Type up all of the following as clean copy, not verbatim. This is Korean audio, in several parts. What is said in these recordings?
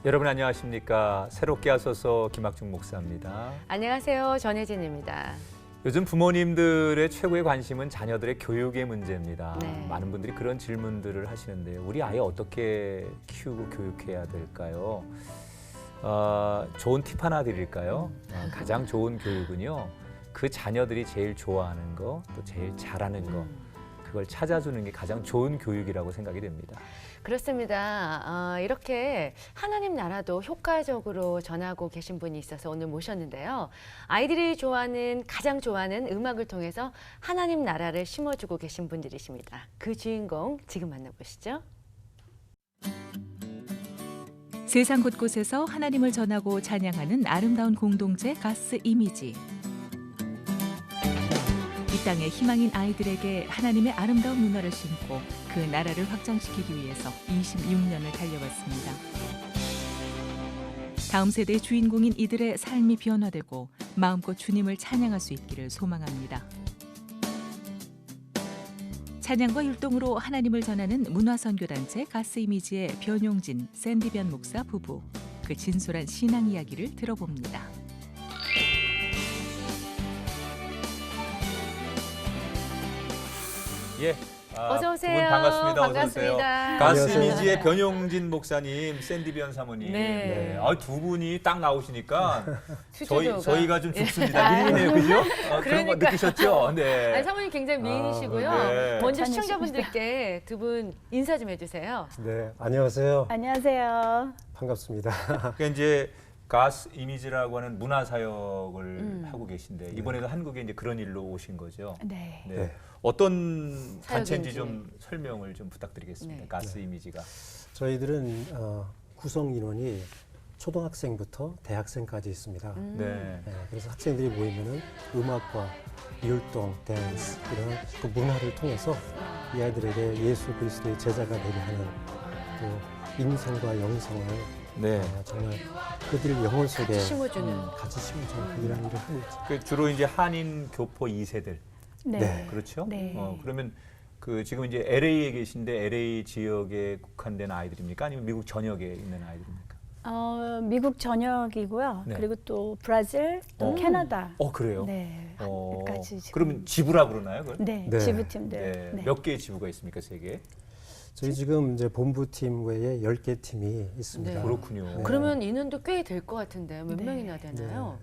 여러분 안녕하십니까? 새롭게 하소서 김학중 목사입니다. 안녕하세요. 전혜진입니다. 요즘 부모님들의 최고의 관심은 자녀들의 교육의 문제입니다. 네. 많은 분들이 그런 질문들을 하시는데요. 우리 아이 어떻게 키우고 교육해야 될까요? 좋은 팁 하나 드릴까요? 가장 좋은 교육은요. 그 자녀들이 제일 좋아하는 거, 또 제일 잘하는 거, 그걸 찾아주는 게 가장 좋은 교육이라고 생각이 됩니다. 그렇습니다. 이렇게 하나님 나라도 효과적으로 전하고 계신 분이 있어서 오늘 모셨는데요. 아이들이 가장 좋아하는 음악을 통해서 하나님 나라를 심어주고 계신 분들이십니다. 그 주인공 지금 만나보시죠. 세상 곳곳에서 하나님을 전하고 찬양하는 아름다운 공동체 가스 이미지. 이 땅의 희망인 아이들에게 하나님의 아름다운 문화를 심고 그 나라를 확장시키기 위해서 26년을 달려왔습니다. 다음 세대의 주인공인 이들의 삶이 변화되고 마음껏 주님을 찬양할 수 있기를 소망합니다. 찬양과 율동으로 하나님을 전하는 문화선교단체 가스 이미지의 변용진, 샌디변 목사 부부. 그 진솔한 신앙 이야기를 들어봅니다. 예. 어서 오세요. 두 분 반갑습니다. 반갑습니다. 어서 오세요. 가스 이미지의 변용진 목사님, 샌디변 사모님. 네. 두 분이 딱 나오시니까 스튜디오가. 저희가 좀 죽습니다. 미인이네요, 그죠? 그런 거 그러니까요. 느끼셨죠? 네. 아니, 사모님 굉장히 미인이시고요. 네. 먼저 시청자분들께 두 분 인사 좀 해주세요. 네, 안녕하세요. 안녕하세요. 반갑습니다. 그러니까 이제 가스 이미지라고 하는 문화 사역을 하고 계신데 이번에도 한국에 이제 그런 일로 오신 거죠? 네. 네. 네. 어떤 단체인지 사역인지. 좀 설명을 좀 부탁드리겠습니다. 네. 가스 이미지가. 저희들은 구성 인원이 초등학생부터 대학생까지 있습니다. 네. 네, 그래서 학생들이 모이면은 음악과 율동, 댄스 이런 그 문화를 통해서 이 아이들에게 예수 그리스도의 제자가 되게 하는 또 인성과 영성을 네. 정말 그들의 영혼 속에 같이 심어주는. 같이 심어주는 그 일을 하고 있죠. 그 주로 이제 한인 교포 2세들. 네. 그렇죠? 네. 그러면 그 지금 이제 LA에 계신데 LA 지역에 국한된 아이들입니까? 아니면 미국 전역에 있는 아이들입니까? 미국 전역이고요. 네. 그리고 또 브라질, 또 캐나다. 그래요? 네. 까지 지금. 그러면 지부라 그러나요? 그걸? 네. 네. 지부팀들. 네. 네. 몇 개의 지부가 있습니까? 3개? 저희 지금 이제 본부팀 외에 10개 팀이 있습니다. 네. 그렇군요. 네. 그러면 인원도 꽤 될 것 같은데 몇 네. 명이나 되나요?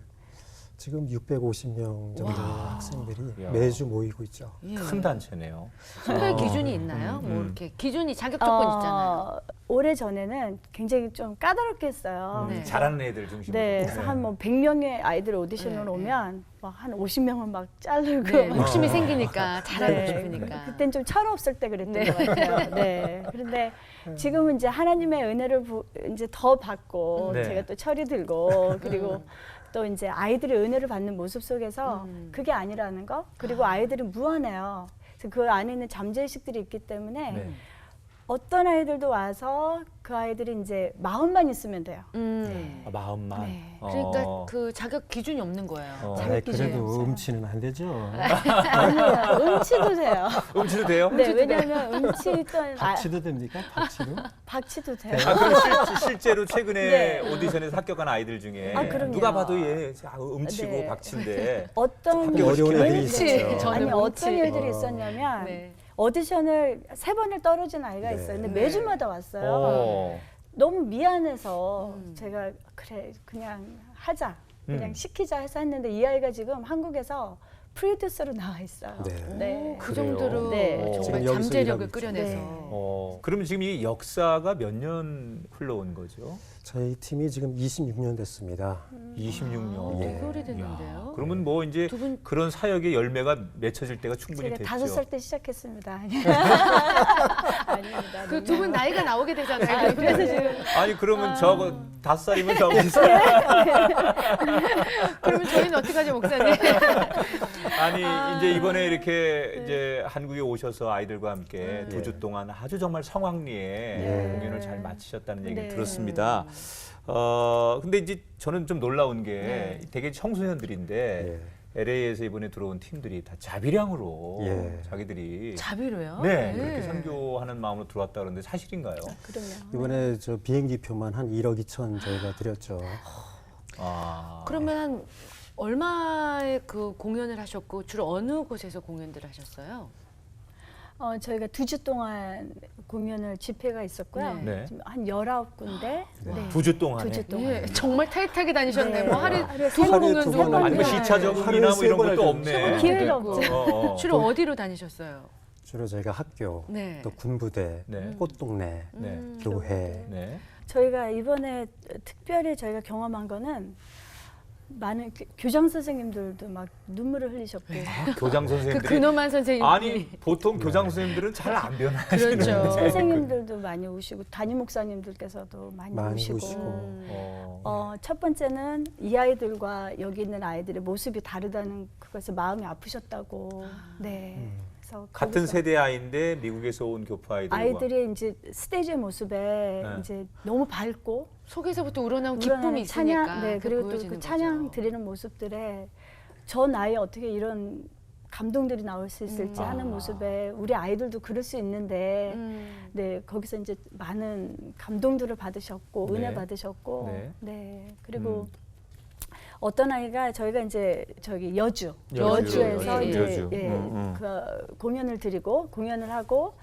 지금 650명 정도의 와. 학생들이 야. 매주 모이고 있죠. 예. 큰 단체네요. 선별 기준이 있나요? 뭐 이렇게 기준이 자격 조건 있잖아요. 오래 전에는 굉장히 좀 까다롭게 했어요. 네. 잘하는 애들 중심으로. 네, 그래서 한 뭐 100명의 아이들 오디션을 네, 오면 막 한 50명을 막 자르고 네, 막 욕심이 생기니까 잘하고 네, 싶으니까. 그땐 좀 철없을 때 그랬던 네. 것 같아요. 네. 그런데 지금은 이제 하나님의 은혜를 이제 더 받고 네. 제가 또 철이 들고 그리고 또 이제 아이들의 은혜를 받는 모습 속에서 그게 아니라는 거. 그리고 아이들은 무한해요. 그래서 그 안에 있는 잠재의식들이 있기 때문에 네. 어떤 아이들도 와서 그 아이들이 이제 마음만 있으면 돼요. 마음만. 네. 그러니까 그 자격 기준이 없는 거예요. 잘 기준이 그래도 없어요. 음치는 안 되죠. 아니에요. 음치도 돼요. 음치도 돼요? 네, 왜냐하면 음치던 박치도 됩니까? 박치도? 박치도 돼요. 그럼 실제로 최근에 네. 오디션에서 합격한 아이들 중에 아, 그럼요. 누가 봐도 얘 음치고 네. 박치인데 어떤 하기 어려운 애들이 음치. 있었죠. 저는 아니 음치. 어떤 일들이 있었냐면 네. 오디션을 3번을 떨어진 아이가 네. 있어요. 근데 네. 매주마다 왔어요. 어. 너무 미안해서 제가 그래 그냥 하자, 그냥 음. 시키자 해서 했는데 이 아이가 지금 한국에서 프로듀서로 나와 있어요. 네. 네. 그 그래요? 정도로 네. 정말 지금 여기서 잠재력을 일하고 있죠. 끌어내서. 네. 그러면 지금 이 역사가 몇 년 흘러온 거죠? 저희 팀이 지금 26년 됐습니다. 26년. 네. 꽤 오래됐는데요. 그러면 뭐 이제 두 분- 그런 사역의 열매가 맺혀질 때가 충분히 제가 됐죠. 5살 때 시작했습니다. 아닙니다. 그 두 분 나이가 나오게 되잖아요. 그래서 지금 아니 그러면 저거 5살이면 저거 있어요. 그러면 저희는 어떡하죠, 목사님? 아니 이제 이번에 이렇게 이제 한국에 오셔서 아이들과 함께 네. 2주 동안 아주 정말 성황리에 네. 공연을 잘 마치셨다는 얘기를 네. 들었습니다. 근데 이제 저는 좀 놀라운 게 네. 되게 청소년들인데 네. LA에서 이번에 들어온 팀들이 다 자비량으로 예. 자기들이 자비로요? 네, 그렇게 선교하는 마음으로 들어왔다 그러는데 사실인가요? 그럼요. 이번에 저 비행기 표만 한 1억 2천 저희가 드렸죠. 아. 그러면 한 얼마의 그 공연을 하셨고 주로 어느 곳에서 공연들을 하셨어요? 저희가 2주 동안 공연을 집회가 있었고요. 네. 지금 한 19군데. 네. 2주 동안에 2주 동안. 예, 정말 타이트하게 다니셨네. 네. 뭐 하루에 하루에 두 번 세 공연도 번 하고. 아니 뭐 네. 시차적이나 하루에 뭐 세 이런 번 것도 하죠. 없네. 기회가 있고. 없죠. 주로 어디로 다니셨어요? 주로 저희가 학교, 네. 또 군부대, 네. 꽃동네, 네. 교회. 네. 저희가 이번에 특별히 저희가 경험한 거는 많은 교장 선생님들도 막 눈물을 흘리셨고 아, 교장 그 선생님들이 근엄한 선생님이 아니 보통 교장 선생님들은 잘 안 변하시는 그렇죠. 선생님들도 많이 우시고 담임 목사님들께서도 많이 우시고 첫 번째는 이 아이들과 여기 있는 아이들의 모습이 다르다는 그것에 마음이 아프셨다고. 네. 그래서 같은 거기서 세대 아이인데 미국에서 온 교포 아이들과 아이들이 이제 스테이지 모습에 이제 너무 밝고 속에서부터 우러나온 기쁨이 우러나는 있으니까 찬양, 네, 그게 그리고 또 보여지는 그 찬양 거죠. 드리는 모습들에 저 나이에 어떻게 이런 감동들이 나올 수 있을지 하는 모습에 우리 아이들도 그럴 수 있는데 네 거기서 이제 많은 감동들을 받으셨고 네. 은혜 받으셨고 네. 네 그리고 어떤 아이가 저희가 이제 저기 여주에서 여주. 이제 여주. 그 공연을 드리고 공연을 하고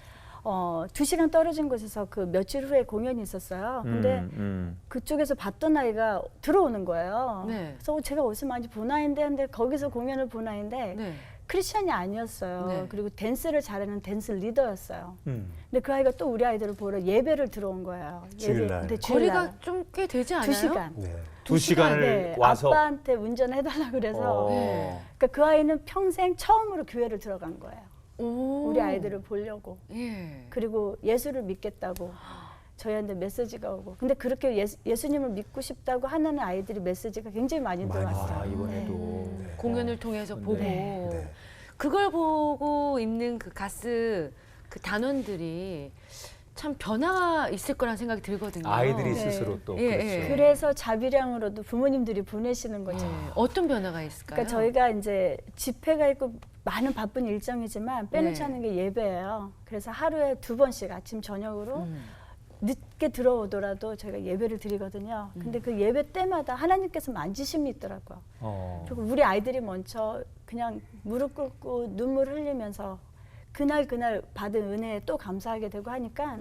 2시간 떨어진 곳에서 그 며칠 후에 공연이 있었어요. 근데 그쪽에서 봤던 아이가 들어오는 거예요. 네. 그래서 제가 어디서 많이 본 아이인데 근데 거기서 공연을 본 아이인데 네. 크리스천이 아니었어요. 네. 그리고 댄스를 잘하는 댄스 리더였어요. 음. 근데 그 아이가 또 우리 아이들을 보러 예배를 들어온 거예요. 주일날. 네, 주일날. 거리가 좀 꽤 되지 않아요? 2시간. 네. 2시간을 네, 와서 아빠한테 운전해달라 그래서 네. 그러니까 그 아이는 평생 처음으로 교회를 들어간 거예요. 오. 우리 아이들을 보려고. 예. 그리고 예수를 믿겠다고 저희한테 메시지가 오고. 근데 그렇게 예수님을 믿고 싶다고 하는 아이들이 메시지가 굉장히 많이 많이 들어왔어요. 아, 이번에도 공연을 통해서 보고 네. 그걸 보고 있는 그 가스 그 단원들이 참 변화가 있을 거란 생각이 들거든요. 아이들이 네. 스스로 또 예, 그렇죠. 예. 그래서 자비량으로도 부모님들이 보내시는 거죠. 예. 어떤 변화가 있을까요? 그러니까 저희가 이제 집회가 있고 많은 바쁜 일정이지만 빼놓지 네. 않는 게 예배예요. 그래서 하루에 2번씩 아침 저녁으로 늦게 들어오더라도 저희가 예배를 드리거든요. 근데 그 예배 때마다 하나님께서 만지심이 있더라고요. 그리고 우리 아이들이 먼저 그냥 무릎 꿇고 눈물 흘리면서 그날 받은 은혜에 또 감사하게 되고 하니까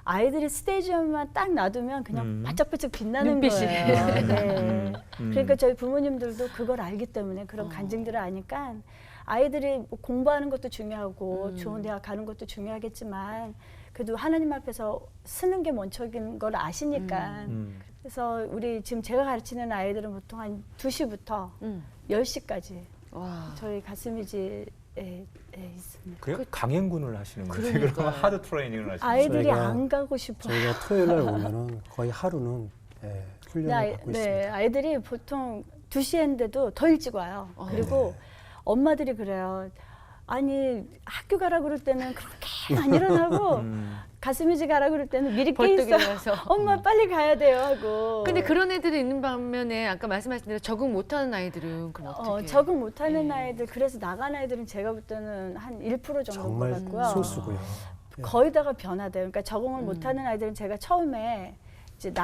아이들이 스테이지만 딱 놔두면 그냥 바짝바짝 빛나는 눈빛이. 거예요. 네. 그러니까 저희 부모님들도 그걸 알기 때문에 그런 간증들을 아니까 아이들이 뭐 공부하는 것도 중요하고 좋은 대학 가는 것도 중요하겠지만 그래도 하나님 앞에서 쓰는 게 먼저인 걸 아시니까 그래서 우리 지금 제가 가르치는 아이들은 보통 한 2시부터 10시까지 와. 저희 가슴이지에 있습니다. 그래요? 강행군을 하시는 거예요. 그러니까요. 그러면 하드 트레이닝을 하시는 거예요. 아이들이 저희가- 안 가고 싶어요. 저희가 토요일 날 오면은 거의 하루는 훈련을 받고 있습니다. 아이들이 보통 2시인데도 더 일찍 와요. 그리고 엄마들이 그래요. 아니 학교 가라 그럴 때는 그렇게 안 일어나고 가슴이지 가라 그럴 때는 미리 깨 벌떡 있어. 일어나서. 엄마 빨리 가야 돼요 하고. 근데 그런 애들이 있는 반면에 아까 말씀하신 대로 적응 못하는 아이들은 그럼 어떻게? 적응 못하는 네. 아이들 그래서 나간 아이들은 제가 볼 때는 한 1% 정도 정말 같고요. 소수고요. 거의 다가 변화돼요. 그러니까 적응을 못하는 아이들은 제가 처음에 이제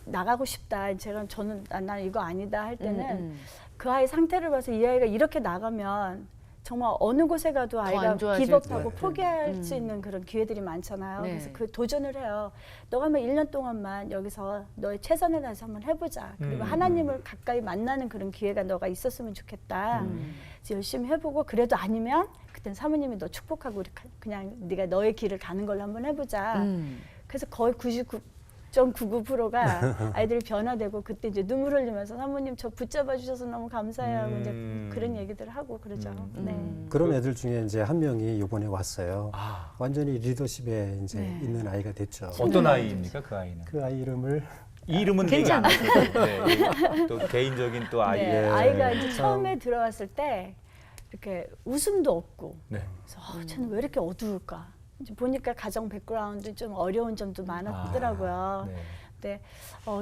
나가고 싶다. 저는 난 이거 아니다 할 때는 그 아이 상태를 봐서 이 아이가 이렇게 나가면 정말 어느 곳에 가도 아이가 안 좋아질 기법하고 네. 포기할 수 있는 그런 기회들이 많잖아요. 네. 그래서 그 도전을 해요. 너가 한번 1년 동안만 여기서 너의 최선을 다해서 한번 해보자. 그리고 하나님을 가까이 만나는 그런 기회가 너가 있었으면 좋겠다. 그래서 열심히 해보고 그래도 아니면 그땐 사모님이 너 축복하고 우리 그냥 네가 너의 길을 가는 걸로 한번 해보자. 그래서 거의 99.99%가 아이들이 변화되고 그때 이제 눈물 흘리면서 사모님 저 붙잡아 주셔서 너무 감사해요 하고 이제 그런 얘기들을 하고 그러죠. 네. 그런 애들 중에 이제 한 명이 이번에 왔어요. 아, 완전히 리더십에 이제 네. 있는 아이가 됐죠. 어떤 아이입니까 그 아이는? 그 아이 이름을 이 이름은 얘기 안 하셔도 네. 또 개인적인 또 아이. 네, 아이가 이제 처음에 들어왔을 때 이렇게 웃음도 없고 네. 그래서 쟤는 왜 이렇게 어두울까? 이제 보니까 가정 백그라운드 좀 어려운 점도 많았더라고요. 네. 네,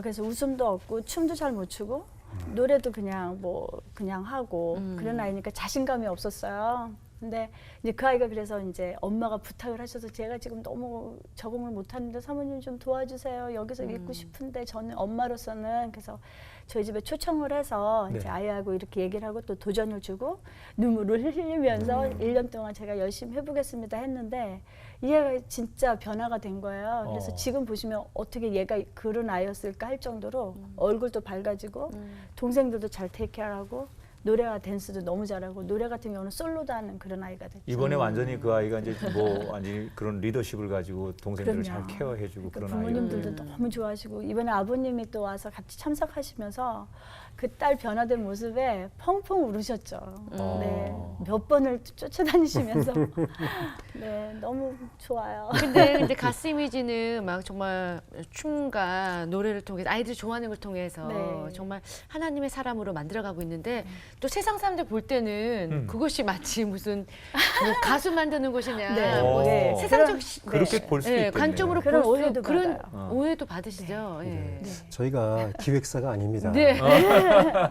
그래서 웃음도 없고 춤도 잘 못 추고 노래도 그냥 뭐 그냥 하고 그런 아이니까 자신감이 없었어요. 근데 이제 그 아이가 그래서 이제 엄마가 부탁을 하셔서 제가 지금 너무 적응을 못하는데 사모님 좀 도와주세요. 여기서 있고 싶은데 저는 엄마로서는 그래서 저희 집에 초청을 해서 네. 이제 아이하고 이렇게 얘기를 하고 또 도전을 주고 눈물을 흘리면서 1년 동안 제가 열심히 해보겠습니다 했는데 이 애가 진짜 변화가 된 거예요. 그래서 지금 보시면 어떻게 얘가 그런 아이였을까 할 정도로 얼굴도 밝아지고 동생들도 잘 테이크케어하고 노래와 댄스도 너무 잘하고 노래 같은 경우는 솔로도 하는 그런 아이가 됐죠. 이번에 완전히 그 아이가 이제 뭐 완전히 그런 리더십을 가지고 동생들을 그럼요. 잘 케어해주고 그러니까 그런 부모님들도 아이예요. 너무 좋아하시고 이번에 아버님이 또 와서 같이 참석하시면서 그 딸 변화된 모습에 펑펑 울으셨죠. 네, 몇 번을 쫓아다니시면서 네, 너무 좋아요. 근데 이제 가스 이미지는 막 정말 춤과 노래를 통해서 아이들이 좋아하는 걸 통해서 네. 정말 하나님의 사람으로 만들어가고 있는데 또 세상 사람들 볼 때는 그것이 마치 무슨 뭐 가수 만드는 곳이냐 네. 뭐 네. 세상적 그렇게 볼 수 예, 있겠네요. 관점으로 그런 볼 수- 오해도 그런 받아요. 오해도 받으시죠. 네. 예. 저희가 기획사가 아닙니다. 네.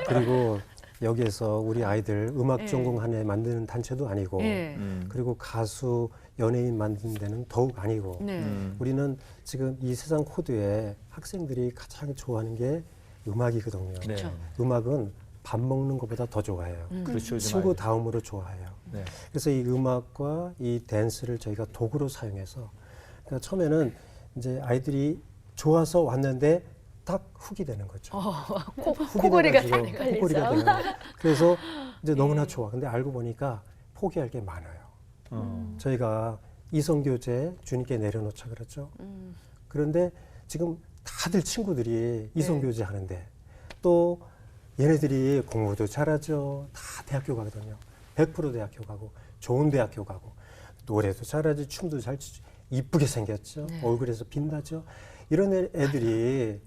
그리고 여기에서 우리 아이들 음악 네. 전공하네 만드는 단체도 아니고 예. 그리고 가수 연예인 만드는 데는 더욱 아니고 네. 우리는 지금 이 세상 코드에 학생들이 가장 좋아하는 게 음악이거든요. 네. 그렇죠. 음악은 밥 먹는 것보다 더 좋아해요. 그렇죠. 요즘 친구 아이들. 다음으로 좋아해요. 네. 그래서 이 음악과 이 댄스를 저희가 도구로 사용해서 그러니까 처음에는 이제 아이들이 좋아서 왔는데 딱 훅이 되는 거죠. 훅이 코골이가 돼가지고 잘 코골이가 걸리죠. 돼요. 그래서 이제 너무나 좋아. 근데 알고 보니까 포기할 게 많아요. 저희가 이성교제 주님께 내려놓자 그랬죠. 그런데 지금 다들 친구들이 이성교제 하는데 또 얘네들이 공부도 잘하죠. 다 대학교 가거든요. 100% 대학교 가고 좋은 대학교 가고 노래도 잘하지 춤도 잘 추지 이쁘게 생겼죠. 네. 얼굴에서 빛나죠. 이런 애들이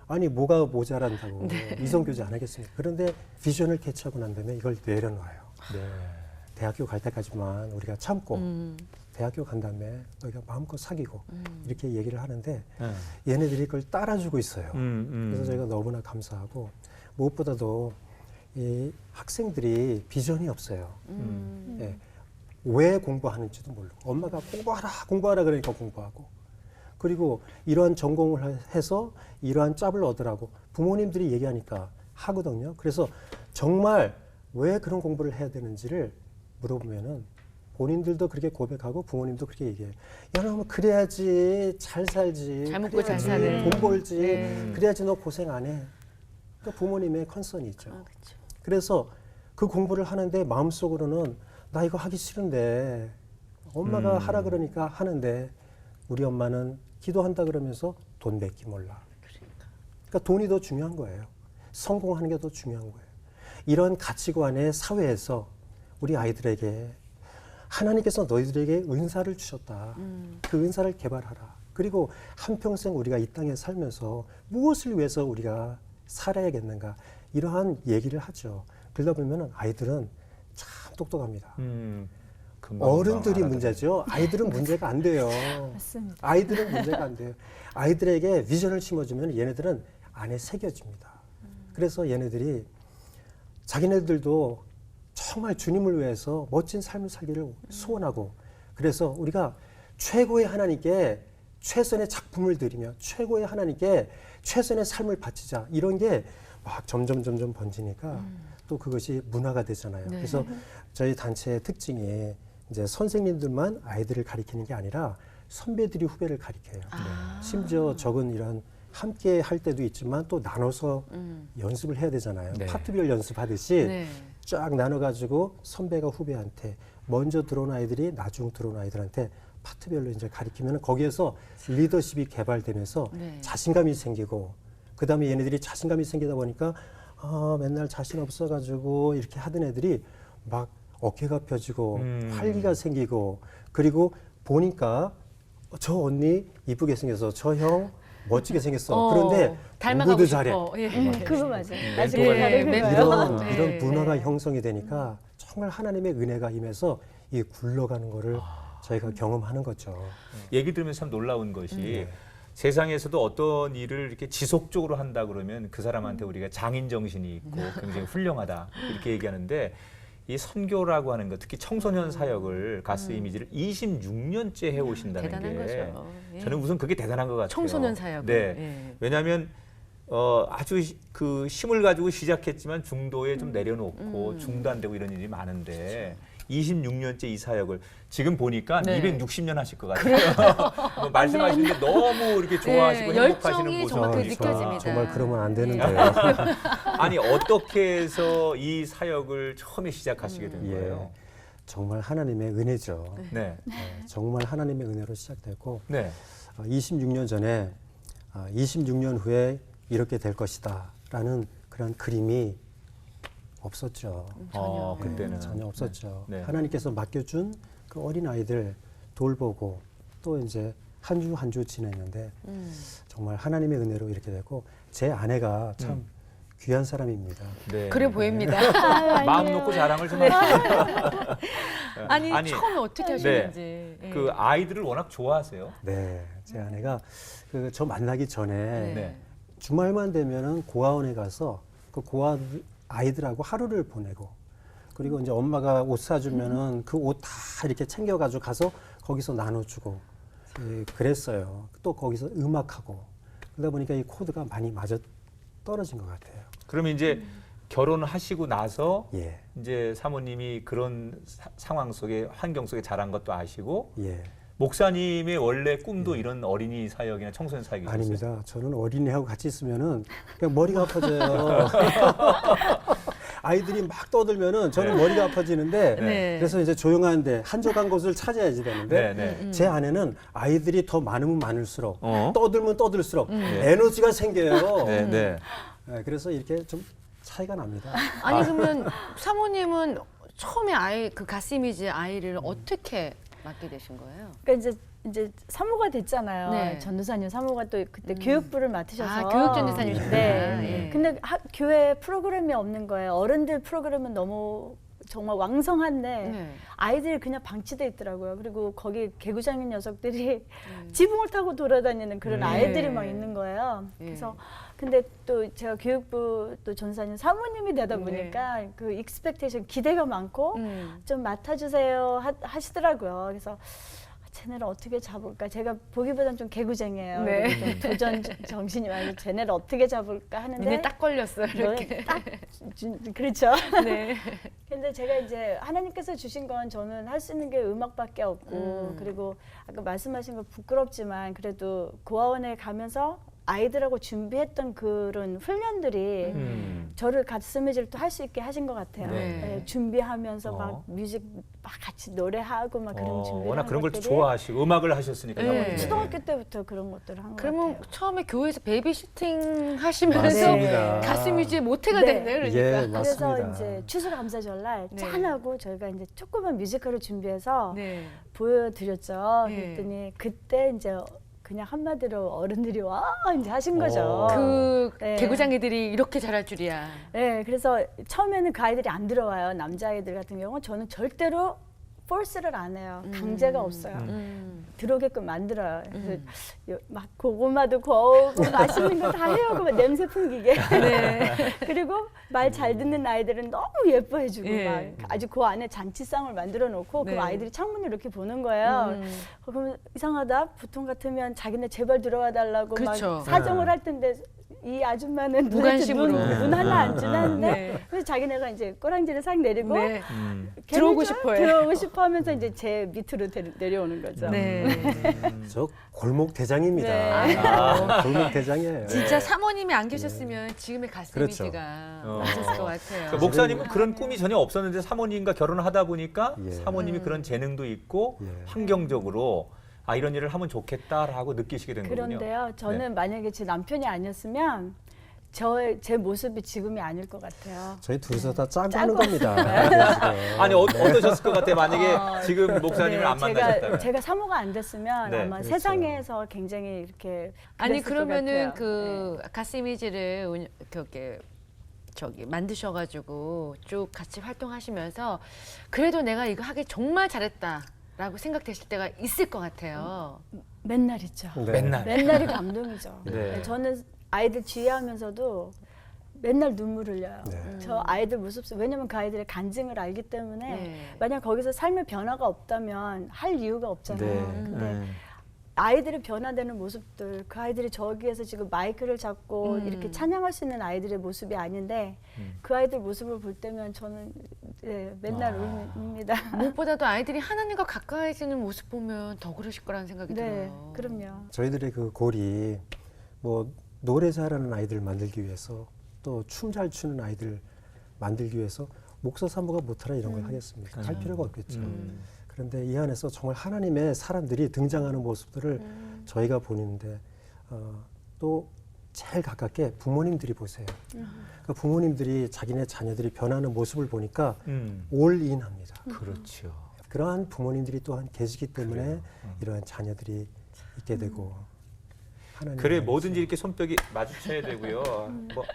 아니 뭐가 모자란다고 이성교제 안 하겠습니까? 그런데 비전을 캐치하고 난 다음에 이걸 내려놔요. 네. 대학교 갈 때까지만 우리가 참고 대학교 간 다음에 너희가 마음껏 사귀고 이렇게 얘기를 하는데 네. 얘네들이 그걸 따라주고 있어요. 그래서 저희가 너무나 감사하고 무엇보다도 이 학생들이 비전이 없어요. 예. 왜 공부하는지도 모르고 엄마가 공부하라 그러니까 공부하고 그리고 이러한 전공을 해서 이러한 짭을 얻으라고 부모님들이 얘기하니까 하거든요. 그래서 정말 왜 그런 공부를 해야 되는지를 물어보면은 본인들도 그렇게 고백하고 부모님도 그렇게 얘기해요. 야, 너 그래야지 잘 살지. 잘 먹고 잘 그래야지 사는. 돈 벌지. 네. 그래야지 너 고생 안 해. 그러니까 부모님의 컨선이 있죠. 그렇죠. 그래서 그 공부를 하는데 마음속으로는 나 이거 하기 싫은데 엄마가 하라 그러니까 하는데 우리 엄마는 기도한다 그러면서 돈 맺기 몰라. 그러니까 돈이 더 중요한 거예요. 성공하는 게 더 중요한 거예요. 이런 가치관의 사회에서 우리 아이들에게 하나님께서 너희들에게 은사를 주셨다. 그 은사를 개발하라. 그리고 한평생 우리가 이 땅에 살면서 무엇을 위해서 우리가 살아야겠는가 이러한 얘기를 하죠. 그러다 보면 아이들은 참 똑똑합니다. 금방 어른들이 알아들어요. 문제죠. 아이들은 문제가 안 돼요. 맞습니다. 아이들은 문제가 안 돼요. 아이들에게 비전을 심어주면 얘네들은 안에 새겨집니다. 그래서 얘네들이 자기네들도 정말 주님을 위해서 멋진 삶을 살기를 소원하고 그래서 우리가 최고의 하나님께 최선의 작품을 드리며 최고의 하나님께 최선의 삶을 바치자 이런 게 막 점점 번지니까 또 그것이 문화가 되잖아요. 네. 그래서 저희 단체의 특징이 이제 선생님들만 아이들을 가리키는 게 아니라 선배들이 후배를 가리켜요. 심지어 적은 이런 함께 할 때도 있지만 또 나눠서 연습을 해야 되잖아요. 네. 파트별 연습하듯이 네. 쫙 나눠가지고 선배가 후배한테 먼저 들어온 아이들이 나중 들어온 아이들한테 파트별로 이제 가리키면 거기에서 리더십이 개발되면서 네. 자신감이 생기고 그 다음에 얘네들이 자신감이 생기다 보니까 맨날 자신 없어가지고 이렇게 하던 애들이 막 어깨가 펴지고 활기가 생기고 그리고 보니까 저 언니 이쁘게 생겨서 저 형 멋지게 생겼어. 그런데 닮아가고 공부도 싶어. 잘해. 예. 그거 맞아요. 나중에 멘토가 다른 멘토. 거예요. 네. 이런 문화가 형성이 되니까 정말 하나님의 은혜가 임해서 이 굴러가는 거를 저희가 경험하는 거죠. 얘기 들으면서 참 놀라운 것이 세상에서도 어떤 일을 이렇게 지속적으로 한다 그러면 그 사람한테 우리가 장인 정신이 있고 굉장히 훌륭하다 이렇게 얘기하는데 이 선교라고 하는 것, 특히 청소년 사역을 가스 이미지를 26년째 해오신다는 대단한 게 거죠. 예. 저는 우선 그게 대단한 것 같아요. 청소년 사역을. 네. 예. 왜냐하면 아주 그 힘을 가지고 시작했지만 중도에 좀 내려놓고 중단되고 이런 일이 많은데 26년째 이 사역을 지금 보니까 네. 260년 하실 것 같아요. 뭐 말씀하시는데 너무 이렇게 좋아하시고 네, 행복하시는 열정이 모습 정말 그 보니까 느껴집니다. 정말 그러면 안 되는데요. 아니 어떻게 해서 이 사역을 처음에 시작하시게 된 예, 거예요? 정말 하나님의 은혜죠. 네, 정말 하나님의 은혜로 시작됐고 네, 26년 전에 26년 후에 이렇게 될 것이다라는 그런 그림이 없었죠. 그때는 전혀 없었죠. 네. 하나님께서 맡겨준 그 어린 아이들 돌보고 또 이제 한 주 한 주 지냈는데 정말 하나님의 은혜로 이렇게 됐고 제 아내가 참 귀한 사람입니다. 네. 그래 보입니다. 마음 놓고 자랑을 좀 하시죠. 아니, 처음에 어떻게 하셨는지. 예. 그 아이들을 워낙 좋아하세요. 네, 제 아내가 그 저 만나기 전에 네. 주말만 되면은 고아원에 가서 그 고아 아이들하고 하루를 보내고 그리고 이제 엄마가 옷 사주면은 그 옷 다 이렇게 챙겨가지고 가서 거기서 나눠주고 그랬어요. 또 거기서 음악하고 그러다 보니까 이 코드가 많이 맞아 떨어진 것 같아요. 그러면 이제 결혼하시고 나서 예, 이제 사모님이 그런 상황 속에 환경 속에 자란 것도 아시고 예. 목사님의 원래 꿈도 이런 어린이 사역이나 청소년 사역이셨어요? 아닙니다. 저는 어린이하고 같이 있으면은 그냥 머리가 아파져요. 아이들이 막 떠들면은 저는 머리가 아파지는데 네. 그래서 이제 조용한데 한적한 곳을 찾아야지 되는데 네. 제 아내는 아이들이 더 많으면 많을수록 어? 떠들면 떠들수록 에너지가 생겨요. 네. 네, 그래서 이렇게 좀 차이가 납니다. 아니 그러면 사모님은 처음에 그 가스 이미지 아이를 어떻게 맡게 되신 거예요? 그러니까 이제 사모가 됐잖아요. 네. 전도사님 사모가 또 그때 교육부를 맡으셔서. 교육 전도사님이셨구나. 네. 예. 근데 교회 프로그램이 없는 거예요. 어른들 프로그램은 너무 정말 왕성한데 네. 아이들이 그냥 방치돼 있더라고요. 그리고 거기 개구장인 녀석들이 지붕을 타고 돌아다니는 그런 아이들이 막 있는 거예요. 예. 그래서 근데 또 제가 교육부 또 전사님 사모님이 되다 네. 보니까 그 익스펙테이션 기대가 많고 좀 맡아주세요 하시더라고요. 그래서 쟤네를 어떻게 잡을까? 제가 보기보다는 좀 개구쟁이에요. 네. 좀 도전 정신이 많이 쟤네를 어떻게 잡을까 하는데 눈에 딱 걸렸어요. 이렇게. 딱 그렇죠. 네. 근데 제가 이제 하나님께서 주신 건 저는 할 수 있는 게 음악밖에 없고 그리고 아까 말씀하신 거 부끄럽지만 그래도 고아원에 가면서 아이들하고 준비했던 그런 훈련들이 저를 가스미지를 또 할 수 있게 하신 것 같아요. 네. 네, 준비하면서 막 뮤직 막 같이 노래하고 막 그런 준비. 워낙 그런 걸 좋아하시고 음악을 하셨으니까. 네. 사모님이. 초등학교 때부터 그런 것들을 한 것 그러면 같아요. 처음에 교회에서 베이비시팅 하시면서 맞습니다. 가스 뮤지의 모태가 네. 됐네요. 그러니까. 예, 그래서 맞습니다. 이제 추수감사절날 네. 짠하고 저희가 이제 조그만 뮤지컬을 준비해서 네. 보여드렸죠. 네. 그랬더니 그때 이제 그냥 한마디로 어른들이 와 이제 하신 거죠. 그 네. 개구장이들이 이렇게 잘할 줄이야. 네, 그래서 처음에는 그 아이들이 안 들어와요. 남자아이들 같은 경우는 저는 절대로 포스를 안 해요. 강제가 없어요. 들어오게끔 만들어요. 그래서 막 고구마도 구우고 맛있는 거 다 해오고 막 냄새 풍기게. 그리고 말 잘 듣는 아이들은 너무 예뻐해주고 예. 막 아주 그 안에 잔치상을 만들어 놓고 네. 그 아이들이 창문을 이렇게 보는 거예요. 그러면 이상하다. 보통 같으면 자기네 제발 들어와 달라고 그렇죠. 막 사정을 할 텐데 이 아줌마는 도대체 무관심으로. 눈 하나 안 주는데 네. 그래서 자기네가 이제 꼬랑지를 싹 내리고 네. 걔는 들어오고 좀 싶어요. 들어오고 싶어 하면서 이제 제 밑으로 내려오는 거죠. 네. 저 골목 대장입니다. 네. 골목 대장이에요. 진짜 사모님이 안 계셨으면 지금의 가스 그렇죠. 이미지가 어. 없었을 것 같아요. 그러니까 목사님은 그런 꿈이 전혀 없었는데 사모님과 결혼을 하다 보니까 예. 사모님이 그런 재능도 있고 예. 환경적으로 이런 일을 하면 좋겠다라고 느끼시게 된 거군요. 그런데요, 저는 만약에 제 남편이 아니었으면 제 모습이 지금이 아닐 것 같아요. 저희 둘이서 다 짜고 하는 겁니다. 아니 어떠셨을 것 같아요? 만약에 지금 목사님을 안 만나셨다면. 제가 사모가 안 됐으면 네. 아마 그렇죠. 세상에서 굉장히 이렇게 아니 그랬을 것 그러면은 같아요. 그 가스 이미지를 그렇게 만드셔가지고 쭉 같이 활동하시면서 그래도 내가 이거 하기 정말 잘했다라고 생각되실 때가 있을 것 같아요. 맨날 있죠. 네. 맨날. 맨날이 감동이죠. 네. 저는 아이들 지휘하면서도 맨날 눈물 흘려요. 네. 저 아이들 모습, 왜냐면 그 아이들의 간증을 알기 때문에 네. 만약 거기서 삶의 변화가 없다면 할 이유가 없잖아요. 네. 근데 아이들이 변화되는 모습들, 그 아이들이 저기에서 지금 마이크를 잡고 이렇게 찬양할 수 있는 아이들의 모습이 아닌데 그 아이들 모습을 볼 때면 저는 네, 맨날 웁니다. 무엇보다도 아이들이 하나님과 가까이지는 모습 보면 더 그러실 거라는 생각이 네, 들어요. 그럼요. 저희들의 그 골이 뭐 노래 잘하는 아이들 만들기 위해서 또 춤 잘 추는 아이들 만들기 위해서 목사 사모가 못하라 이런 걸 하겠습니까? 할 필요가 없겠죠. 그런데 이 안에서 정말 하나님의 사람들이 등장하는 모습들을 저희가 보는데 또 제일 가깝게 부모님들이 보세요. 그러니까 부모님들이 자기네 자녀들이 변하는 모습을 보니까 올인합니다. 그렇죠. 그러한 부모님들이 또한 계시기 때문에 이러한 자녀들이 있게 되고 하나님의 그래 뭐든지 이렇게 손뼉이 마주쳐야 되고요. 뭐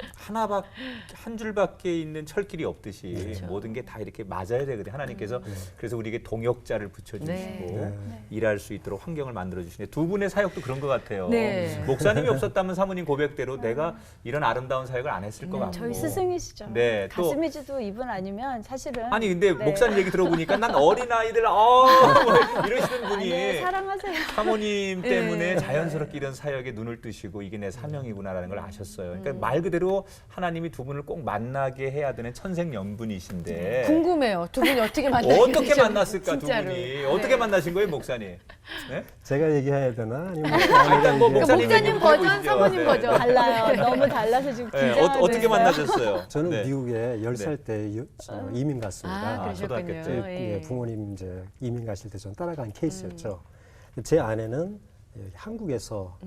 한 줄밖에 있는 철길이 없듯이 그렇죠. 모든 게 다 이렇게 맞아야 되거든요. 하나님께서 그래서 우리에게 동역자를 붙여주시고 네. 일할 수 있도록 환경을 만들어 주시는데 두 분의 사역도 그런 것 같아요. 네. 목사님이 없었다면 사모님 고백대로 내가 이런 아름다운 사역을 안 했을 것 같고. 저희 스승이시죠. 네, 또 가스미지도 이분 아니면 사실은 아니 근데 네. 목사님 얘기 들어보니까 난 어린 아이들 이러시는 분이 아니에요, 사랑하세요. 사모님 때문에 네. 자연스럽게 이런 사역에 눈을 뜨시고 이게 내 사명이구나라는 걸 아셨어요. 그러니까 말 그대로 하나님이 두 분을 꼭 만나게 해야 되는 천생연분이신데 궁금해요. 두 분이 어떻게 만나게 어떻게 되셨는지, 만났을까 진짜로. 두 분이 네. 어떻게 만나신 거예요, 목사님? 네? 제가 얘기해야 되나? 아니면 일단 뭐 그러니까 목사님 목사님 얘기 버전, 해보시죠. 사모님 네. 버전. 달라요. 너무 달라서 지금 네, 긴장하고 어떻게 있어요. 만나셨어요? 저는 네. 미국에 10살 때 이민 갔습니다. 아, 초등학교 그러셨군요. 때. 예. 부모님 이제 이민 가실 때 전 따라간 케이스였죠. 제 아내는 여기 한국에서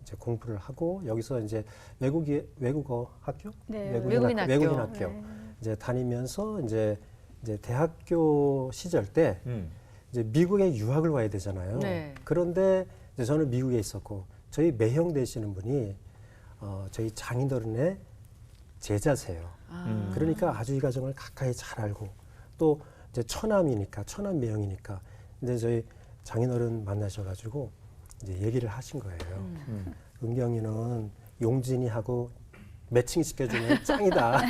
이제 공부를 하고 여기서 이제 외국어 학교, 네, 외국인 학교. 외국인 학교 네. 이제 다니면서 이제 대학교 시절 때 이제 미국에 유학을 와야 되잖아요. 네. 그런데 이제 저는 미국에 있었고 저희 매형 되시는 분이 저희 장인어른의 제자세요. 그러니까 아주 이 가정을 가까이 잘 알고 또 이제 처남이니까 처남 매형이니까 이제 저희 장인어른 만나셔가지고 이제 얘기를 하신 거예요. 은경이는 용진이하고 매칭 시켜주면 짱이다.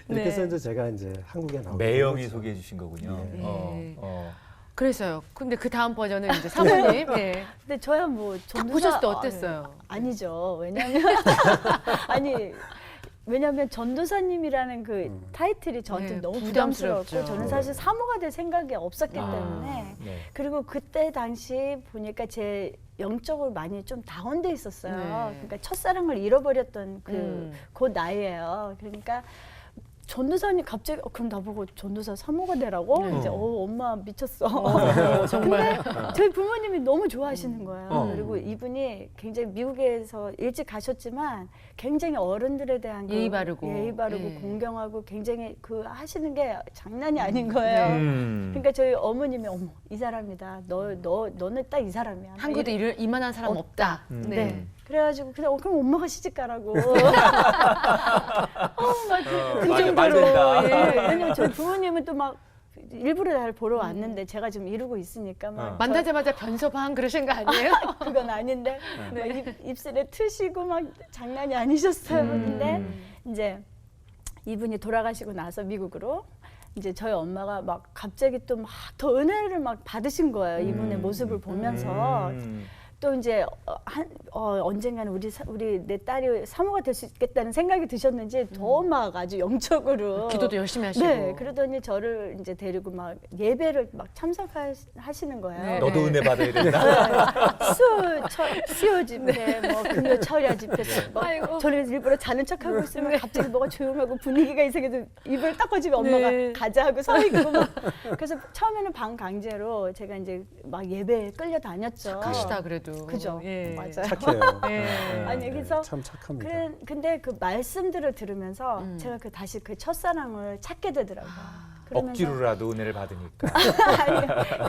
이렇게 해서 이제 제가 이제 한국에 나오게 매형이 된 거죠. 소개해 주신 거군요. 네. 어. 그래서요. 근데 그 다음 버전은 이제 사모님. 네. 근데 저야 뭐 전도사 보셨을 때 어땠어요? 아니죠. 왜냐면 아니 왜냐면 전도사님이라는 그 타이틀이 저한테 네, 너무 부담스럽죠. 부담스럽고 저는 사실 사모가 될 생각이 없었기 때문에 네. 그리고 그때 당시 보니까 제 영적으로 많이 좀 다운돼 있었어요. 네. 그러니까 첫사랑을 잃어버렸던 음. 그 나이예요. 그러니까 전도사님 갑자기 그럼 나보고 전도사 사모가 되라고? 네. 이제 엄마 미쳤어. 정말. 저희 부모님이 너무 좋아하시는 거예요. 어. 그리고 이분이 굉장히 미국에서 일찍 가셨지만 굉장히 어른들에 대한 그 예의 바르고. 예의 바르고 예. 공경하고 굉장히 그 하시는 게 장난이 아닌 거예요. 음. 그러니까 저희 어머님이 어머 이 사람이다. 너는 딱 이 사람이야. 한국에 이만한 사람 없다. 네. 그래가지고 그냥 그럼 엄마가 시집 가라고. 그 맞아, 정도로. 말 된다. 예. 왜냐면 저희 부모님은 또 막 일부러 날 보러 왔는데 제가 지금 이루고 있으니까 막 만나자마자 변서방 그러신 거 아니에요? 그건 아닌데 막 입술에 트시고 막 장난이 아니셨어요. 근데 이제 이분이 돌아가시고 나서 미국으로 이제 저희 엄마가 막 갑자기 또 막 더 은혜를 막 받으신 거예요. 이분의 모습을 보면서 또 이제 언젠가는 우리 내 딸이 사모가 될 수 있겠다는 생각이 드셨는지 더 막 아주 영적으로 기도도 열심히 하시고. 네, 그러더니 저를 이제 데리고 막 예배를 막 참석하시는 거예요. 네. 너도 은혜 받아야 된다. 수요 집회, 뭐 금요 철야 집회, 아이고. 뭐 저는 일부러 자는 척하고 있으면 갑자기 뭐가 조용하고 분위기가 이상해서 입을 딱 꺼지면 엄마가 네. 가자 하고 서 있고 막. 그래서 처음에는 반강제로 제가 이제 막 예배에 끌려다녔죠. 착하시다 그래도. 그죠? 예. 맞아요. 착해요. 예. 아니 그래서 참 착합니다. 근데 그 말씀들을 들으면서 제가 다시 그 첫사랑을 찾게 되더라고요. 그러면서 억지로라도 은혜를 받으니까.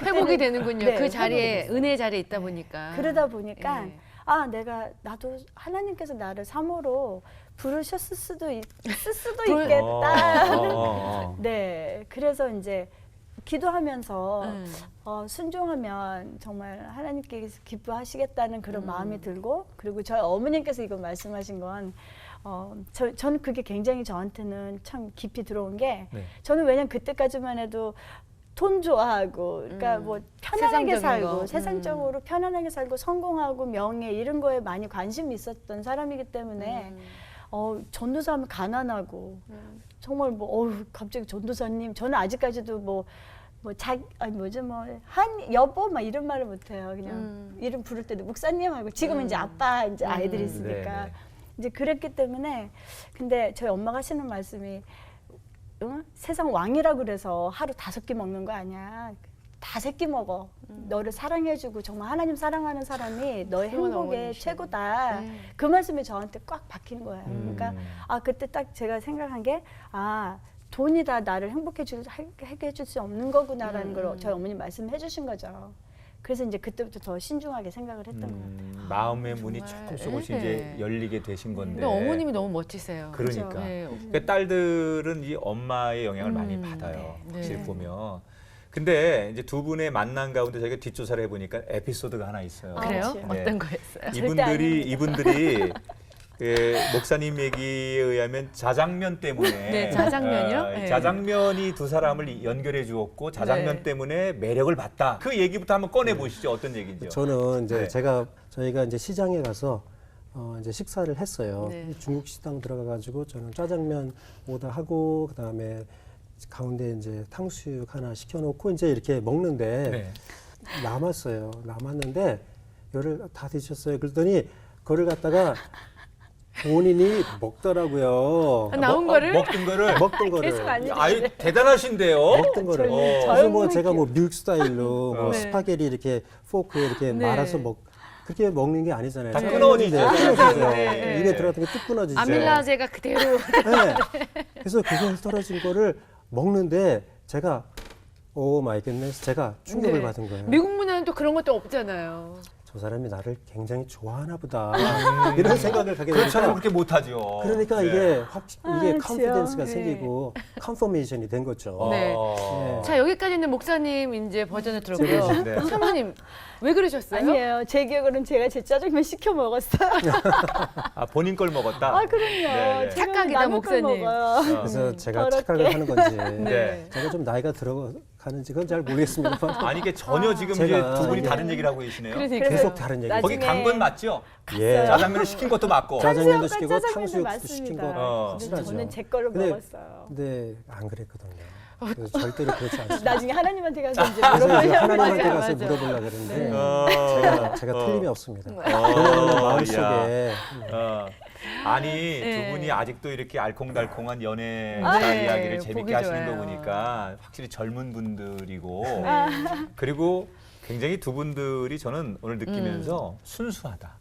회복이 되는군요. 네, 그 자리에 회복이 은혜 자리에 있다 보니까. 그러다 보니까 예. 나도 하나님께서 나를 사모로 부르셨을 수도 있겠다. 어. 네, 그래서 이제 기도하면서 순종하면 정말 하나님께서 기뻐하시겠다는 그런 마음이 들고, 그리고 저희 어머님께서 이거 말씀하신 건 저는 그게 굉장히 저한테는 참 깊이 들어온 게, 네. 저는 왜냐면 그때까지만 해도 돈 좋아하고, 그러니까 뭐 편안하게 세상적인 살고, 거. 세상적으로 편안하게 살고, 성공하고 명예 이런 거에 많이 관심이 있었던 사람이기 때문에 전도사하면 가난하고 정말 뭐 갑자기 전도사님, 저는 아직까지도 한 여보 막 이런 말을 못해요. 그냥 이름 부를 때도 목사님 하고, 지금은 이제 아빠 이제 아이들이 있으니까 네. 이제 그랬기 때문에. 근데 저희 엄마가 하시는 말씀이, 세상 왕이라 그래서 하루 5끼 먹는 거 아니야. 다 3끼 먹어. 너를 사랑해주고 정말 하나님 사랑하는 사람이 너의 훌륭한 행복의 어머니시네. 최고다. 네. 그 말씀이 저한테 꽉 박힌 거예요. 그러니까 그때 딱 제가 생각한 게, 돈이 다 나를 행복해 하게 해줄 수 없는 거구나라는 걸 저희 어머니 말씀해 주신 거죠. 그래서 이제 그때부터 더 신중하게 생각을 했던 거예요. 마음의 문이 정말, 조금씩 이제 열리게 되신 건데. 근데 어머님이 너무 멋지세요. 그러니까. 네. 그러니까 딸들은 이 엄마의 영향을 많이 받아요. 네. 확실히 네. 보면. 근데 이제 두 분의 만남 가운데 저희가 뒷조사를 해보니까 에피소드가 하나 있어요. 그래요? 그렇지. 네. 어떤 거였어요? 이분들이 목사님 얘기에 의하면 자장면 때문에 네, 자장면이요? 네. 자장면이 두 사람을 연결해 주었고 자장면 네. 때문에 매력을 받다. 그 얘기부터 한번 꺼내 보시죠. 어떤 얘기인지요? 저는 이제 네. 저희가 이제 시장에 가서 이제 식사를 했어요. 네. 중국 식당 들어가가지고 저는 짜장면 오더하고, 그다음에 가운데 이제 탕수육 하나 시켜놓고 이제 이렇게 먹는데 네. 남았어요. 남았는데 이거를 다 드셨어요. 그랬더니 그거를 갖다가 본인이 먹더라고요. 나온 거를? 먹던 거를 먹던 거를. 계속 안 아유 대단하신데요. 먹던 거를. 저희 그래서 뭐 어머니 제가 뭐 미국 스타일로 뭐 네. 스파게티 이렇게 포크에 이렇게 네. 말아서 그렇게 먹는 게 아니잖아요. 다 네. 끊어지죠. 끊어지죠. 네. 입에 들어갔던 게 뚝 끊어지죠. 아밀라제가 그대로. 네. 그래서 그게 떨어진 거를 먹는데 제가 오 마이 갓네스, 제가 충격을 네. 받은 거예요. 미국 문화는 또 그런 것도 없잖아요. 저 사람이 나를 굉장히 좋아하나 보다. 이런 생각을 가게 그렇잖아요. 되니까 그렇게 못하죠. 그러니까 네. 이게 컨피던스가 네. 생기고 컨퍼메이션이 된 거죠. 네. 어. 자, 여기까지는 목사님 이제 버전을 들었고요. 네. 사모님, 왜 그러셨어요? 아니에요. 제 기억으로는 제가 제 짜장면 시켜 먹었어요. 본인 걸 먹었다. 그럼요. 네. 제가 착각이다, 남의 걸 목사님. 먹어요. 그래서 제가 더럽게. 착각을 하는 건지 네. 제가 좀 나이가 들어가는지 그건 잘 모르겠습니다만 아니 이게 전혀 지금 제가- 이제 두 분이 네. 다른 얘기를 하고 계시네요. 그러니까요. 계속 다른 얘기. 거기 나중에- 간 건 맞죠? 예. 짜장면을 시킨 것도 맞고. 짜장면도 탕수육과 시키고 짜장면도 탕수육도 시킨 거 어. 근데 확실하죠. 저는 제 거를 근데- 먹었어요. 근데 안 그랬거든요. 그래서 절대로 그렇지 않습니다. 나중에 하나님한테 가서 이제 그래서 이제 물어보려고 하나님한테 맞아요, 가서 맞아. 물어보려고 그러는데 제가 어. 틀림이 없습니다. 어. 왜냐하면 마음속에 어. 아니 네. 두 분이 아직도 이렇게 알콩달콩한 연애 네. 이야기를 보기 재밌게 하시는 좋아요. 거 보니까 확실히 젊은 분들이고 네. 그리고 굉장히 두 분들이 저는 오늘 느끼면서 순수하다.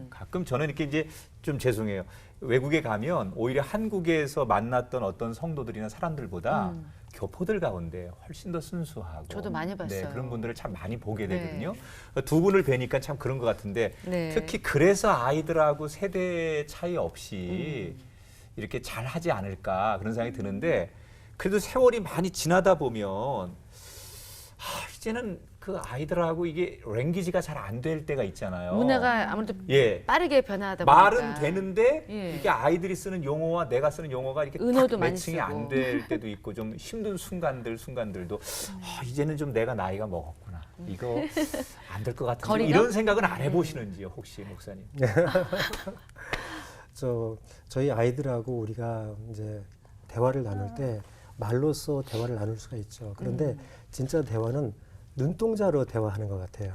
가끔 저는 이렇게 이제 좀 죄송해요. 외국에 가면 오히려 한국에서 만났던 어떤 성도들이나 사람들보다 교포들 가운데 훨씬 더 순수하고 저도 많이 봤어요. 네, 그런 분들을 참 많이 보게 네. 되거든요. 두 분을 뵈니까 참 그런 것 같은데 네. 특히 그래서 아이들하고 세대 차이 없이 이렇게 잘 하지 않을까 그런 생각이 드는데 그래도 세월이 많이 지나다 보면 이제는 그 아이들하고 이게 랭귀지가 잘 안 될 때가 있잖아요. 문화가 아무래도 예. 빠르게 변화하다 보니까. 말은 되는데 예. 이게 아이들이 쓰는 용어와 내가 쓰는 용어가 이렇게 은어도 딱 많이 매칭이 쓰고. 안 될 때도 있고 좀 힘든 순간들도 이제는 좀 내가 나이가 먹었구나. 이거 안 될 것 같은데 거리가? 이런 생각은 안 해보시는지요, 혹시 목사님? 저희 아이들하고 우리가 이제 대화를 나눌 때 말로써 대화를 나눌 수가 있죠. 그런데 진짜 대화는 눈동자로 대화하는 것 같아요.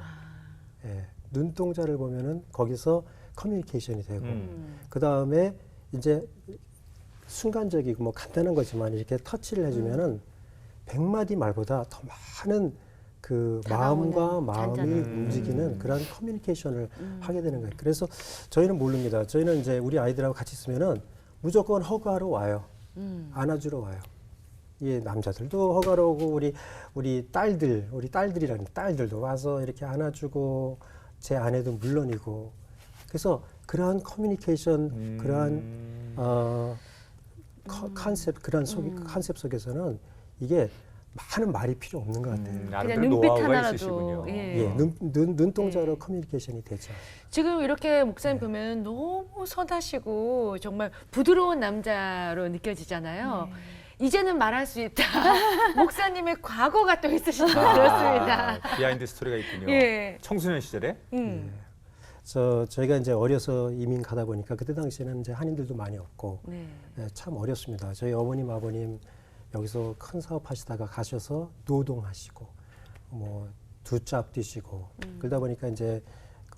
예, 눈동자를 보면은 거기서 커뮤니케이션이 되고 그 다음에 이제 순간적이고 뭐 간단한 거지만 이렇게 터치를 해주면은 100마디 말보다 더 많은 그 다가오는 마음과 마음이 잔잔한. 움직이는 그런 커뮤니케이션을 하게 되는 거예요. 그래서 저희는 모릅니다. 저희는 이제 우리 아이들하고 같이 있으면은 무조건 허가하러 와요. 안아주러 와요. 예, 남자들도 허가로 오고 우리 딸들이라는 딸들도 와서 이렇게 안아주고 제 아내도 물론이고 그래서 그러한 커뮤니케이션 그러한 컨셉 그런 컨셉 속에서는 이게 많은 말이 필요 없는 것 같아요. 나름대로 눈빛 노하우가 하나라도, 있으시군요. 예. 예, 눈동자로 네. 커뮤니케이션이 되죠. 지금 이렇게 목사님 보면 너무 선하시고 정말 부드러운 남자로 느껴지잖아요. 이제는 말할 수 있다. 목사님의 과거가 또 있으시다. 그렇습니다. 비하인드 스토리가 있군요. 예. 청소년 시절에 저희가 이제 어려서 이민 가다 보니까 그때 당시에는 이제 한인들도 많이 없고 네. 예, 참 어렵습니다. 저희 어머님 아버님 여기서 큰 사업 하시다가 가셔서 노동하시고 뭐 두 짭 뛰시고 그러다 보니까 이제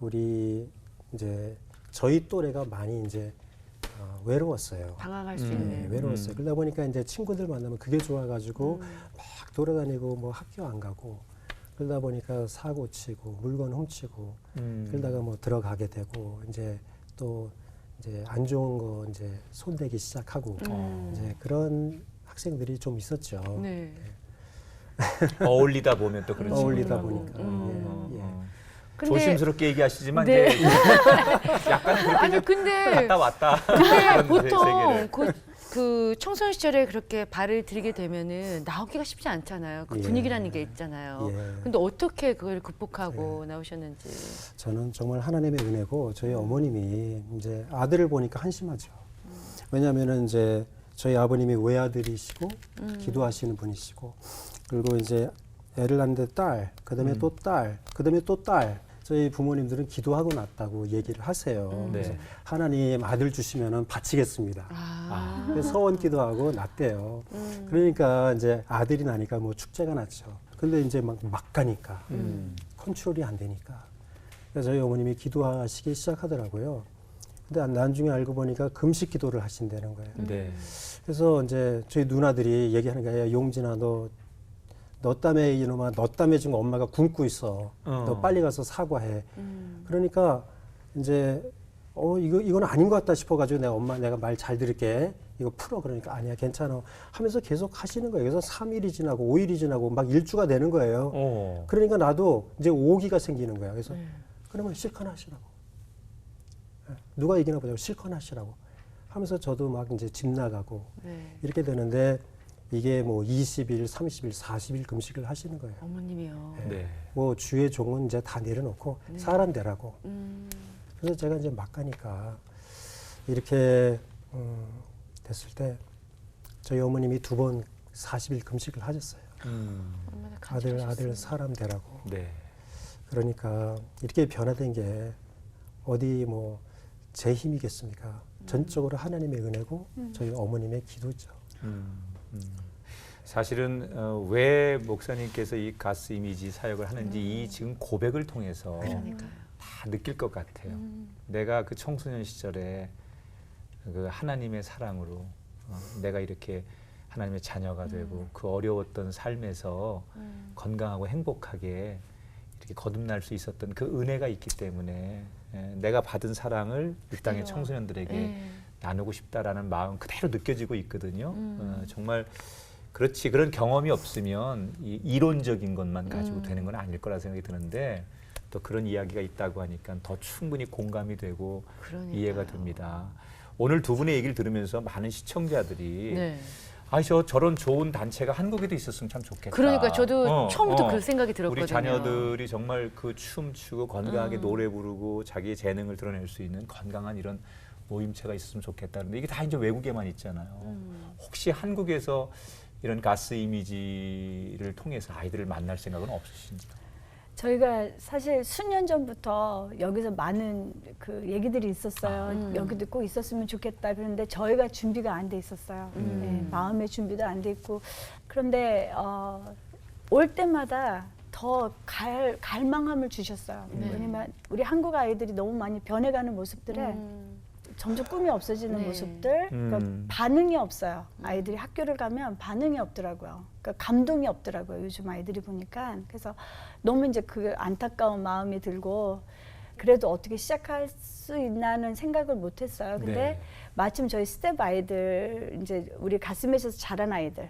우리 이제 저희 또래가 많이 이제 외로웠어요. 방황할 수 네, 있는. 외로웠어요. 그러다 보니까 이제 친구들 만나면 그게 좋아가지고 막 돌아다니고 뭐 학교 안 가고 그러다 보니까 사고 치고 물건 훔치고 그러다가 뭐 들어가게 되고 이제 또 이제 안 좋은 거 이제 손대기 시작하고 이제 그런 학생들이 좀 있었죠. 네. 어울리다 보면 또 그런 어울리다 친구들하고. 보니까 예, 예. 근데 조심스럽게 얘기하시지만 네. 이제 약간 그렇게 아니 좀 근데 갔다 왔다. 근데 그런 보통 세계를. 그 청소년 시절에 그렇게 발을 들이게 되면은 나오기가 쉽지 않잖아요. 그 예. 분위기라는 게 있잖아요. 예. 근데 어떻게 그걸 극복하고 나오셨는지. 저는 정말 하나님의 은혜고 저희 어머님이 이제 아들을 보니까 한심하죠. 왜냐하면은 이제 저희 아버님이 외아들이시고 기도하시는 분이시고 그리고 이제 애를 낳는데 딸, 그다음에 또 딸, 그다음에 또 딸. 저희 부모님들은 기도하고 낳았다고 얘기를 하세요. 네. 그래서 하나님 아들 주시면은 바치겠습니다. 그래서 서원 기도하고 낳대요. 그러니까 이제 아들이 나니까 뭐 축제가 났죠. 근데 이제 막 가니까 컨트롤이 안 되니까. 그래서 저희 어머님이 기도하시기 시작하더라고요. 근데 나중에 알고 보니까 금식 기도를 하신다는 거예요. 네. 그래서 이제 저희 누나들이 얘기하는 거예요. 용진아 너 때문에 이놈아 너 때문에 지금 엄마가 굶고 있어. 너 빨리 가서 사과해. 그러니까 이제 이건 아닌 것 같다 싶어가지고 내가 말 잘 들을게. 이거 풀어. 그러니까 아니야 괜찮아 하면서 계속 하시는 거예요. 그래서 3일이 지나고 5일이 지나고 막 일주가 되는 거예요. 그러니까 나도 이제 오기가 생기는 거야. 그래서 그러면 실컷 하시라고. 누가 얘기나 보자고 실컷 하시라고 하면서 저도 막 이제 집 나가고 이렇게 되는데 이게 뭐 20일, 30일, 40일 금식을 하시는 거예요. 어머님이요. 네. 뭐 주의 종은 이제 다 내려놓고 사람 되라고. 그래서 제가 이제 막 가니까 이렇게 됐을 때 저희 어머님이 2번 40일 금식을 하셨어요. 얼마나 아들 간절하셨어요. 사람 되라고. 네. 그러니까 이렇게 변화된 게 어디 뭐 제 힘이겠습니까? 전적으로 하나님의 은혜고 저희 어머님의 기도죠. 사실은 왜 목사님께서 이 가스 이미지 사역을 하는지 이 지금 고백을 통해서 그러니까요. 다 느낄 것 같아요. 내가 그 청소년 시절에 그 하나님의 사랑으로 내가 이렇게 하나님의 자녀가 되고 그 어려웠던 삶에서 건강하고 행복하게 이렇게 거듭날 수 있었던 그 은혜가 있기 때문에 내가 받은 사랑을 이 땅의 청소년들에게 나누고 싶다라는 마음 그대로 느껴지고 있거든요. 정말 그렇지 그런 경험이 없으면 이론적인 것만 가지고 되는 건 아닐 거라 생각이 드는데 또 그런 이야기가 있다고 하니까 더 충분히 공감이 되고 그러니까요. 이해가 됩니다. 오늘 두 분의 얘기를 들으면서 많은 시청자들이 네. 저런 좋은 단체가 한국에도 있었으면 참 좋겠다. 그러니까 저도 처음부터 그 생각이 들었거든요. 우리 자녀들이 정말 그 춤추고 건강하게 노래 부르고 자기의 재능을 드러낼 수 있는 건강한 이런 모임체가 있었으면 좋겠다. 근데 이게 다 이제 외국에만 있잖아요. 혹시 한국에서 이런 가스 이미지를 통해서 아이들을 만날 생각은 없으신지요? 저희가 사실 수년 전부터 여기서 많은 그 얘기들이 있었어요. 여기도 꼭 있었으면 좋겠다. 그런데 저희가 준비가 안 돼 있었어요. 네, 마음의 준비도 안 돼 있고. 그런데 올 때마다 더 갈망함을 주셨어요. 왜냐면 우리 한국 아이들이 너무 많이 변해가는 모습들에 점점 꿈이 없어지는 모습들, 그러니까 반응이 없어요. 아이들이 학교를 가면 반응이 없더라고요. 그러니까 감동이 없더라고요. 요즘 아이들이 보니까. 그래서 너무 이제 그 안타까운 마음이 들고 그래도 어떻게 시작할 수 있나는 생각을 못 했어요. 근데 네. 마침 저희 스텝 아이들, 이제 우리 가슴에서 자란 아이들,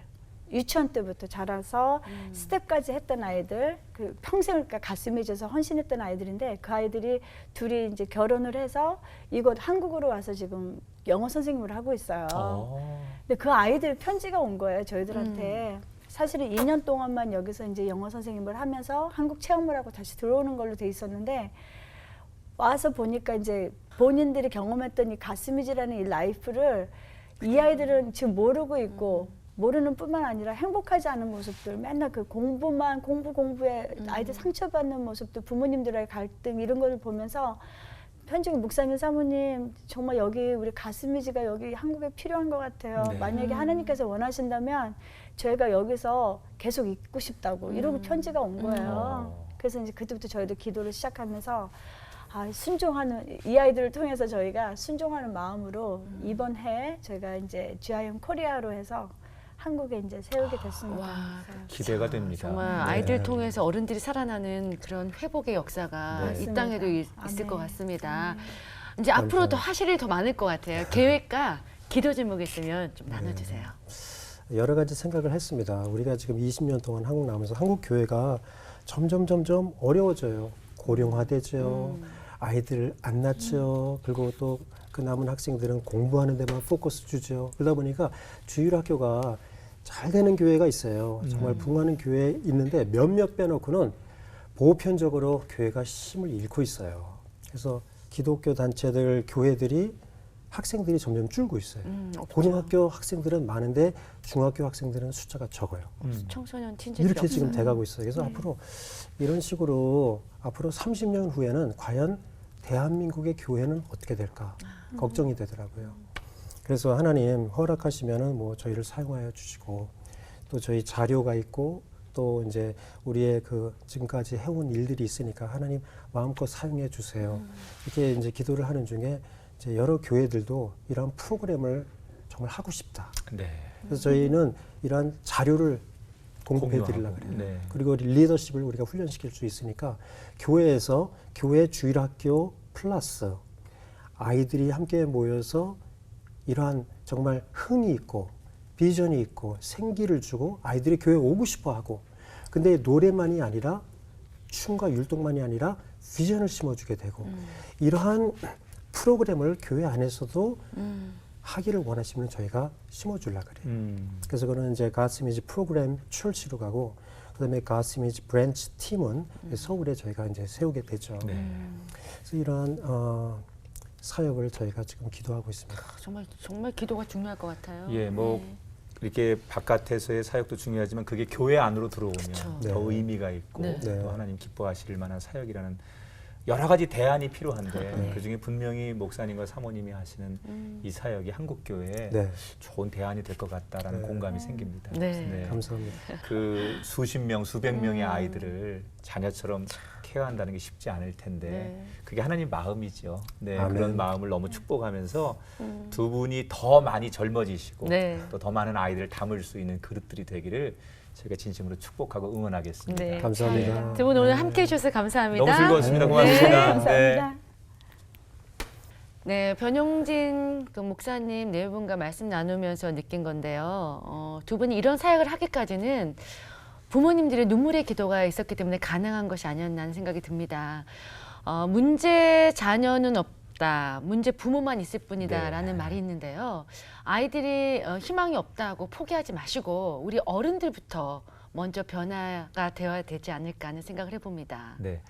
유치원 때부터 자라서 스텝까지 했던 아이들, 그 평생을 가슴에 져서 헌신했던 아이들인데 그 아이들이 둘이 이제 결혼을 해서 이곳 한국으로 와서 지금 영어 선생님을 하고 있어요. 근데 그 아이들 편지가 온 거예요, 저희들한테. 사실은 2년 동안만 여기서 이제 영어 선생님을 하면서 한국 체험을 하고 다시 들어오는 걸로 돼 있었는데 와서 보니까 이제 본인들이 경험했던 이 가스미지라는 이 라이프를 이 아이들은 지금 모르고 있고 모르는 뿐만 아니라 행복하지 않은 모습들, 맨날 그 공부에 아이들 상처받는 모습들, 부모님들과의 갈등 이런 걸 보면서 현직 목사님 사모님 정말 여기 우리 가스미지가 여기 한국에 필요한 것 같아요. 네. 만약에 하나님께서 원하신다면 저희가 여기서 계속 있고 싶다고 이러고 편지가 온 거예요. 그래서 이제 그때부터 저희도 기도를 시작하면서 순종하는 이 아이들을 통해서 저희가 순종하는 마음으로 이번 해에 저희가 이제 GIM 코리아로 해서 한국에 이제 세우게 됐습니다. 와, 그래서 기대가 됩니다. 정말 네. 아이들 통해서 어른들이 살아나는 그런 회복의 역사가 네. 이 땅에도 있을 아멘. 것 같습니다. 이제 앞으로 더 하실 일 더 많을 것 같아요. 계획과 기도 제목 있으면 좀 나눠주세요. 여러 가지 생각을 했습니다. 우리가 지금 20년 동안 한국 나오면서 한국 교회가 점점 어려워져요. 고령화되죠. 아이들 안 낳죠. 그리고 또 그 남은 학생들은 공부하는 데만 포커스 주죠. 그러다 보니까 주일학교가 잘 되는 교회가 있어요. 정말 부흥하는 교회 있는데 몇몇 빼놓고는 보편적으로 교회가 힘을 잃고 있어요. 그래서 기독교 단체들, 교회들이 학생들이 점점 줄고 있어요. 고등학교 학생들은 많은데 중학교 학생들은 숫자가 적어요. 청소년 친지 이렇게 지금 돼가고 있어요. 그래서 앞으로 이런 식으로 앞으로 30년 후에는 과연 대한민국의 교회는 어떻게 될까 걱정이 되더라고요. 그래서 하나님 허락하시면은 뭐 저희를 사용하여 주시고 또 저희 자료가 있고 또 이제 우리의 그 지금까지 해온 일들이 있으니까 하나님 마음껏 사용해 주세요. 이렇게 이제 기도를 하는 중에 이제 여러 교회들도 이런 프로그램을 정말 하고 싶다. 네. 그래서 저희는 이러한 자료를 공급해 드리려고 공유하고, 그래요. 네. 그리고 리더십을 우리가 훈련시킬 수 있으니까 교회에서 교회 주일학교 플러스 아이들이 함께 모여서 이러한 정말 흥이 있고 비전이 있고 생기를 주고 아이들이 교회 오고 싶어 하고 근데 노래만이 아니라 춤과 율동만이 아니라 비전을 심어주게 되고 이러한 프로그램을 교회 안에서도 하기를 원하시면 저희가 심어주려고 그래요. 그래서 그거는 이제 가스미지 프로그램 출시로 가고 그다음에 가스미지 브랜치 팀은 서울에 저희가 이제 세우게 되죠. 네. 그래서 이러한 사역을 저희가 지금 기도하고 있습니다. 정말 기도가 중요할 것 같아요. 예, 뭐 이렇게 바깥에서의 사역도 중요하지만 그게 교회 안으로 들어오면 그쵸. 더 네. 의미가 있고 네. 네. 또 하나님 기뻐하실 만한 사역이라는 여러 가지 대안이 필요한데 그중에 분명히 목사님과 사모님이 하시는 이 사역이 한국 교회에 네, 좋은 대안이 될 것 같다라는 네. 공감이 생깁니다. 네. 감사합니다. 그 수십 명, 수백 명의 아이들을 자녀처럼 케어한다는 게 쉽지 않을 텐데 네. 그게 하나님 마음이죠. 네, 아멘. 그런 마음을 너무 축복하면서 두 분이 더 많이 젊어지시고 네. 또 더 많은 아이들을 담을 수 있는 그릇들이 되기를 저희가 진심으로 축복하고 응원하겠습니다. 네. 감사합니다. 두 분 오늘 함께해 주셔서 감사합니다. 너무 즐거웠습니다. 네. 고맙습니다. 네, 감사합니다. 네, 변용진 그 목사님 네 분과 말씀 나누면서 느낀 건데요. 두 분이 이런 사역을 하기까지는 부모님들의 눈물의 기도가 있었기 때문에 가능한 것이 아니었나 하는 생각이 듭니다. 문제 자녀는 없다, 문제 부모만 있을 뿐이다라는 말이 있는데요. 아이들이 희망이 없다고 포기하지 마시고 우리 어른들부터 먼저 변화가 되어야 되지 않을까 하는 생각을 해봅니다. 네.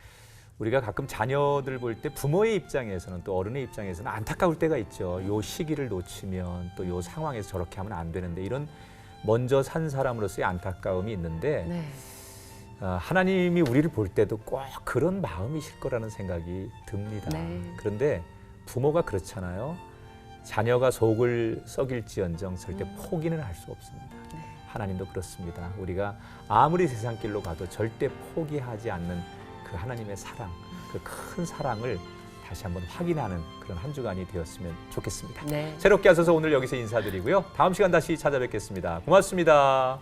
우리가 가끔 자녀들 볼 때 부모의 입장에서는 또 어른의 입장에서는 안타까울 때가 있죠. 요 시기를 놓치면 또 요 상황에서 저렇게 하면 안 되는데 이런 먼저 산 사람으로서의 안타까움이 있는데 네. 하나님이 우리를 볼 때도 꼭 그런 마음이실 거라는 생각이 듭니다. 네. 그런데 부모가 그렇잖아요. 자녀가 속을 썩일지언정 절대 포기는 할 수 없습니다. 네. 하나님도 그렇습니다. 우리가 아무리 세상길로 가도 절대 포기하지 않는 그 하나님의 사랑, 그 큰 사랑을 다시 한번 확인하는 그런 한 주간이 되었으면 좋겠습니다. 네. 새롭게 하셔서 오늘 여기서 인사드리고요. 다음 시간 다시 찾아뵙겠습니다. 고맙습니다.